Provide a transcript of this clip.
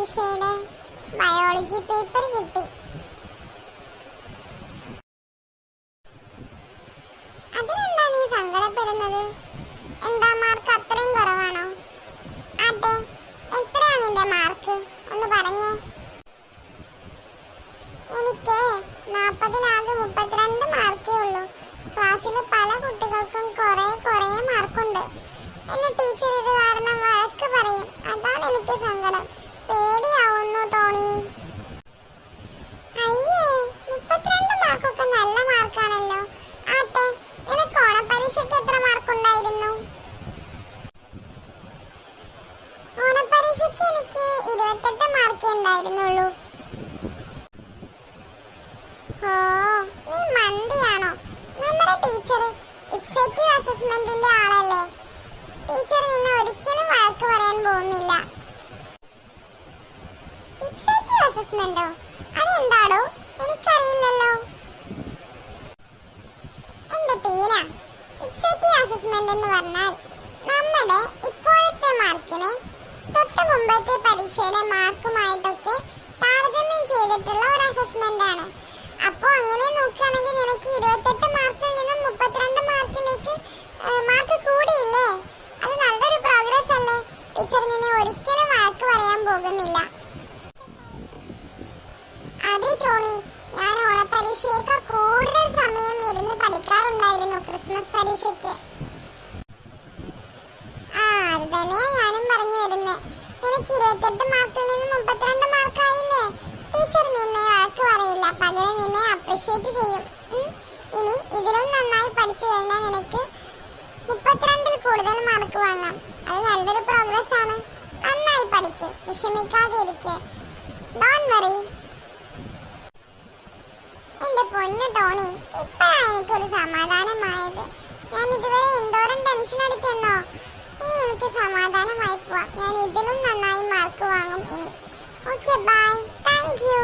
പരീക്ഷയുടെ biology paper കിട്ടി. അതിനെന്താ നീ സങ്കടപ്പെടുന്നത്? എന്താ മാർക്ക് അത്രയും കുറവാണോ? ആട്ടെ, എത്രയാ നിന്റെ മാർക്ക് ഒന്ന് പറഞ്ഞേ. എനിക്ക് 40-ലാകെ 32 മാർക്കേ ഉള്ളൂ. ക്ലാസ്സിലെ പല കുട്ടികൾക്കും കുറേ മാർക്കുണ്ട്. എന്നെ ടീച്ചർ ഇത് കാരണം വഴക്ക് പറയും. അതാണ് എനിക്ക് സങ്കടം. പേടിയാവുന്നു ടോണി. അയ്യേ, 32 മാർക്കൊക്കെ നല്ല മാർക്കാണല്ലോ. ആട്ടെ, നിനക്ക് ഓണപ്പരീക്ഷയ്ക്ക് എത്ര മാർക്കുണ്ടായിരുന്നു? ഓണപ്പരീക്ഷയ്ക്ക് എനിക്ക് 28 മാർക്കേ ഉണ്ടായിരുന്നുള്ളൂ. ഓ, നീ മണ്ടിയാണോ? നമ്മുടെ ടീച്ചർ ഇബ്സെറ്റീവ് അസസ്മെന്റിന്റെ ആളല്ലേ. ടീച്ചർ നിന്നെ ഒരിക്കലും വഴക്ക് പറയാൻ പോകുന്നില്ല. ഇബ്സെറ്റീവ് അസസ്മെന്റോ? അതെന്താടോ? എനിക്കറിയില്ലല്ലോ. എന്റെ ടീന, ഇബ്സെറ്റീവ് അസസ്മെന്റ് എന്ന് പറഞ്ഞാൽ നമ്മുടെ ഇപ്പോഴത്തെ മാർക്കിനെ തൊട്ട് മുമ്പത്തെ പരീക്ഷയുടെ മാർക്കുമായിട്ടൊക്കെ താരതമ്യം ചെയ്തിട്ടുള്ള ഒരു അസസ്മെന്റ് ആണ്. അപ്പോ അങ്ങനെ നോക്കുകയാണെങ്കിൽ നിനക്ക് 28 മാർക്കിൽ നിന്നും 32 മാർക്കിലേക്ക് മാർക്ക് കൂടിയില്ലേ? അത് നല്ലൊരു പ്രോഗ്രസ് അല്ലേ? ടീച്ചർ നിന്നെ ഒരിക്കലും വഴക്ക് പറയാൻ പോകുന്നില്ല. അതെ ടോണി, ഞാൻ ഓണപ്പരീക്ഷയേക്കാൾ കൂടുതൽ സമയം ഇരുന്ന് പഠിക്കാറുണ്ടായിരുന്നു ക്രിസ്മസ് പരീക്ഷയ്ക്ക്. അത് തന്നെയാ ഞാനും പറഞ്ഞു വരുന്നത്. നിനക്ക് 28 മാർക്കിൽ നിന്ന് 32 മാർക്കായില്ലേ? ടീച്ചർ നിന്നെ വഴക്ക് പറയില്ല, പകരം നിന്നെ അപ്രിഷ്യേറ്റ് ചെയ്യും. ഇനി ഇതിലും നന്നായി പഠിച്ചു കഴിഞ്ഞാൽ നിനക്ക് 32-ൽ കൂടുതൽ മാർക്ക് വാങ്ങാം. അത് നല്ലൊരു പ്രോഗ്രസ് ആണ്. നന്നായി പഠിക്ക്, വിഷമിക്കാതെ ഇരിക്ക്. Don't worry. എന്റെ പൊന്നു ടോണി, ഇപ്പോഴാണ് എനിക്കൊരു സമാധാനമായത്. ഞാൻ ഇതുവരെ എന്തോരം ടെൻഷൻ അടിച്ചെന്നോ. ഇനി എനിക്ക് സമാധാനമായി പോവാം. ഞാൻ ഇതിലും നന്നായി മാർക്ക് വാങ്ങും ഇനി. Okay, bye. Thank U.